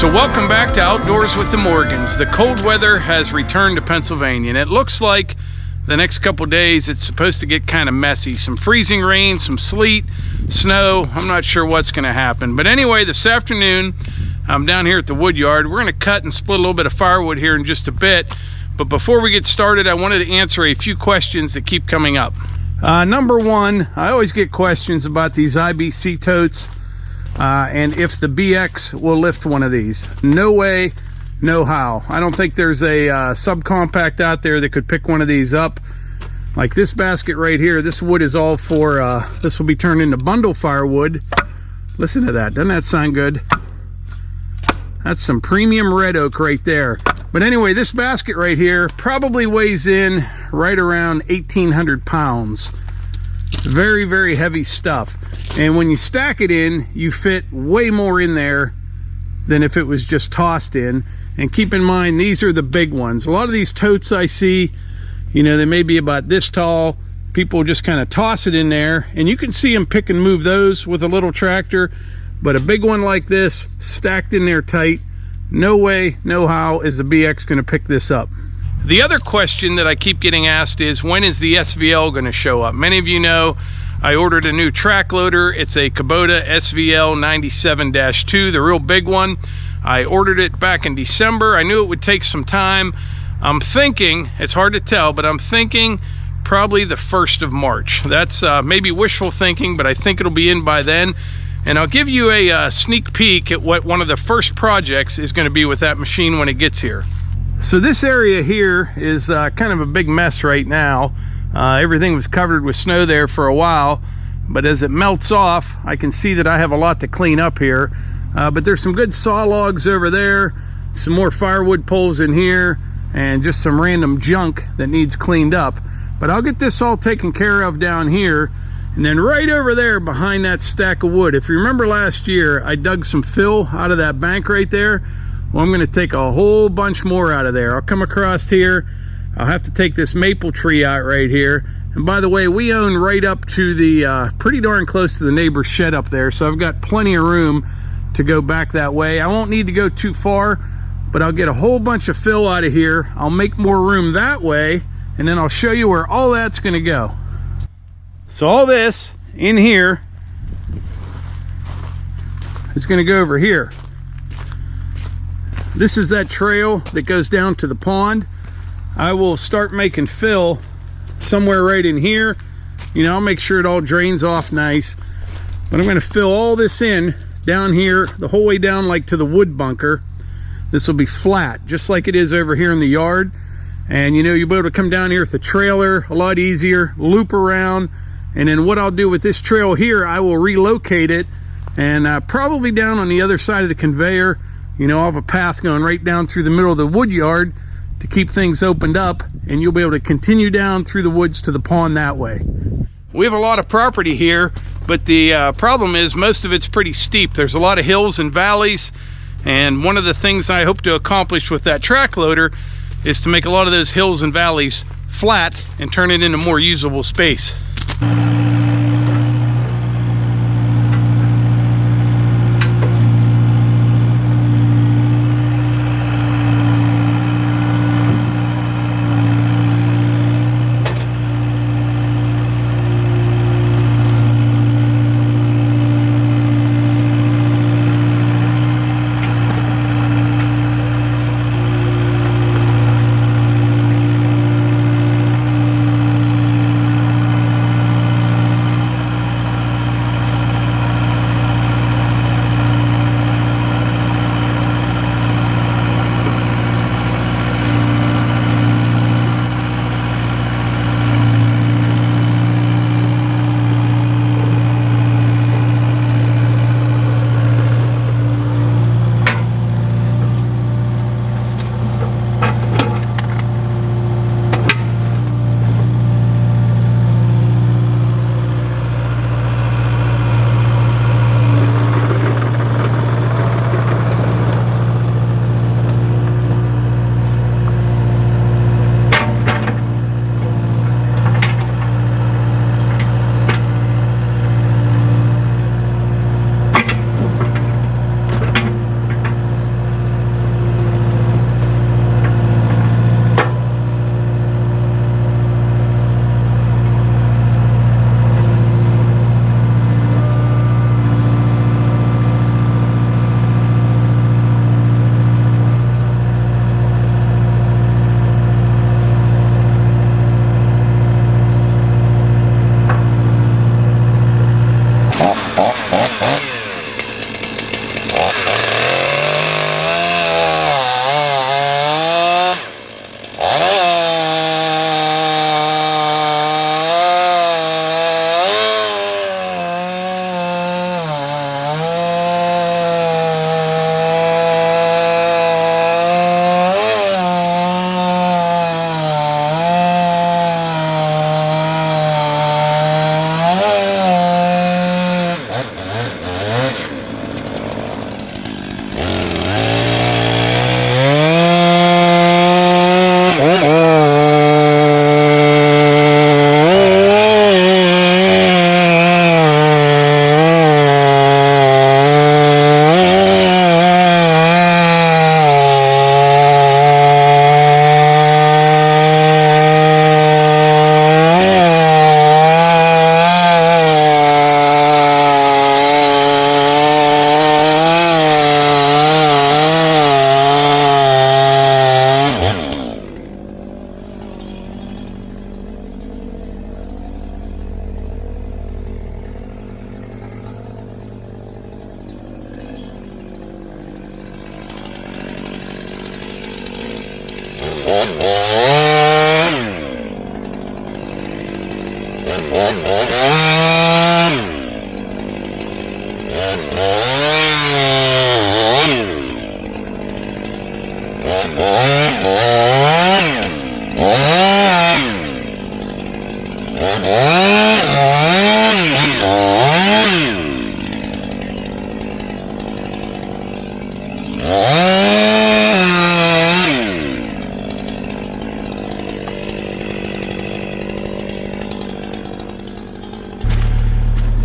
So welcome back to Outdoors with the Morgans. The cold weather has returned to Pennsylvania, and it looks like the next couple days it's supposed to get kind of messy. Some freezing rain, some sleet, snow. I'm not sure what's going to happen. But anyway, this afternoon, I'm down here at the Woodyard. We're going to cut and split a little bit of firewood here in just a bit. But before we get started, I wanted to answer a few questions that keep coming up. Number one, I always get questions about these IBC totes. And if the BX will lift one of these. No way, no how. I don't think there's a subcompact out there that could pick one of these up. Like this basket right here, this wood is all for, this will be turned into bundle firewood. Listen to that, doesn't that sound good? That's some premium red oak right there. But anyway, this basket right here probably weighs in right around 1,800 pounds. Very, very heavy stuff. And when you stack it in, you fit way more in there than if it was just tossed in. And keep in mind, these are the big ones. A lot of these totes I see, you know, they may be about this tall. People just kind of toss it in there, and you can see them pick and move those with a little tractor. But a big one like this, stacked in there tight, no way, no how is the BX going to pick this up. The other question that I keep getting asked is, when is the SVL going to show up? Many of you know I ordered a new track loader. It's a Kubota SVL 97-2, the real big one. I ordered it back in December. I knew it would take some time. I'm thinking, it's hard to tell, but I'm thinking probably the 1st of March. That's maybe wishful thinking, but I think it'll be in by then. And I'll give you a sneak peek at what one of the first projects is going to be with that machine when it gets here. So this area here is kind of a big mess right now. Everything was covered with snow there for a while, but as it melts off, I can see that I have a lot to clean up here. But there's some good saw logs over there, some more firewood poles in here, and just some random junk that needs cleaned up. But I'll get this all taken care of down here. And then right over there behind that stack of wood, if you remember last year, I dug some fill out of that bank right there. Well, I'm going to take a whole bunch more out of there. I'll come across here. I'll have to take this maple tree out right here. And by the way, we own right up to the, pretty darn close to the neighbor's shed up there. So I've got plenty of room to go back that way. I won't need to go too far, but I'll get a whole bunch of fill out of here. I'll make more room that way, and then I'll show you where all that's going to go. So all this in here is going to go over here. This is that trail that goes down to the pond. I will start making fill somewhere right in here. You know, I'll make sure it all drains off nice. But I'm going to fill all this in down here, the whole way down like to the wood bunker. This will be flat, just like it is over here in the yard. And you know, you'll be able to come down here with a trailer a lot easier, loop around. And then what I'll do with this trail here, I will relocate it and probably down on the other side of the conveyor. You know, I'll have a path going right down through the middle of the wood yard to keep things opened up, and you'll be able to continue down through the woods to the pond that way. We have a lot of property here, but the problem is most of it's pretty steep. There's a lot of hills and valleys, and one of the things I hope to accomplish with that track loader is to make a lot of those hills and valleys flat and turn it into more usable space.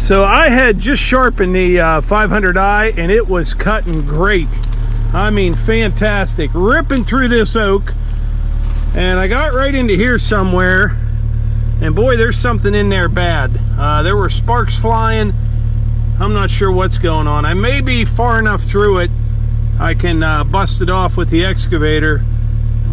So I had just sharpened the 500i and it was cutting great. I mean, fantastic. Ripping through this oak. And I got right into here somewhere. And boy, there's something in there bad. There were sparks flying. I'm not sure what's going on. I may be far enough through it. I can bust it off with the excavator.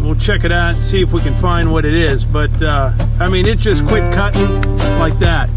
We'll check it out and see if we can find what it is. But I mean, it just quit cutting like that.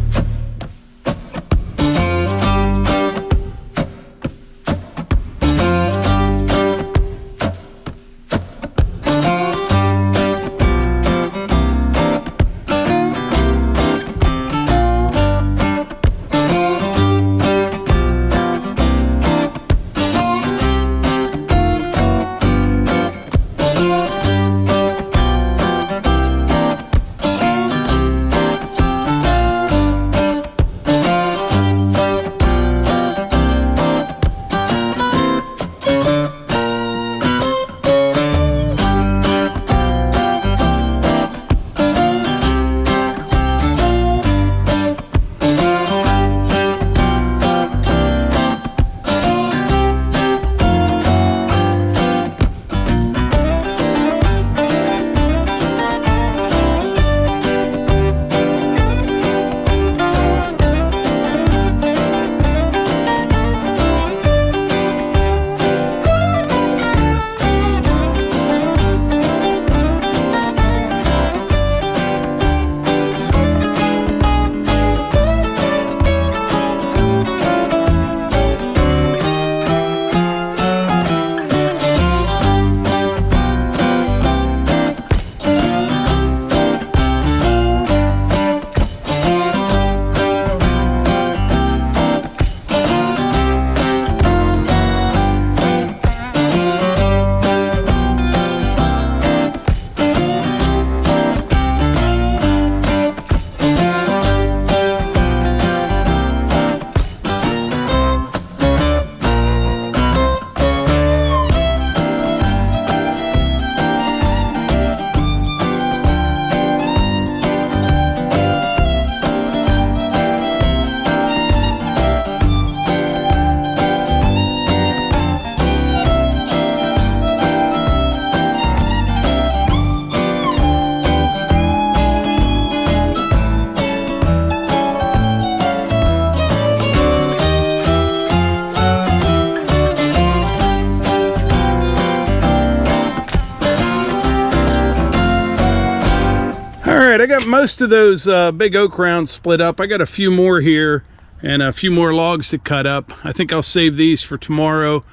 I got most of those big oak rounds split up. I got a few more here and a few more logs to cut up. I think I'll save these for tomorrow,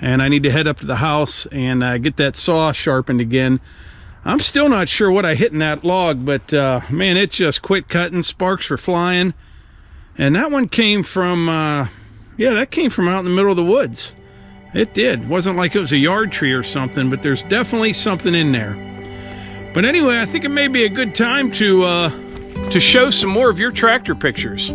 and I need to head up to the house and get that saw sharpened again. I'm still not sure what I hit in that log, but man, it just quit cutting. Sparks were flying, and that one came from yeah, that came from out in the middle of the woods. It did. It wasn't like it was a yard tree or something, but there's definitely something in there. But anyway, I think it may be a good time to show some more of your tractor pictures.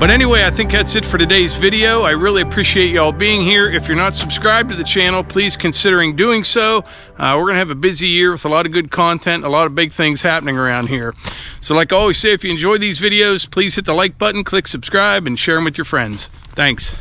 But anyway, I think that's it for today's video. I really appreciate y'all being here. If you're not subscribed to the channel, please considering doing so. We're going to have a busy year with a lot of good content, a lot of big things happening around here. So like I always say, if you enjoy these videos, please hit the like button, click subscribe, and share them with your friends. Thanks.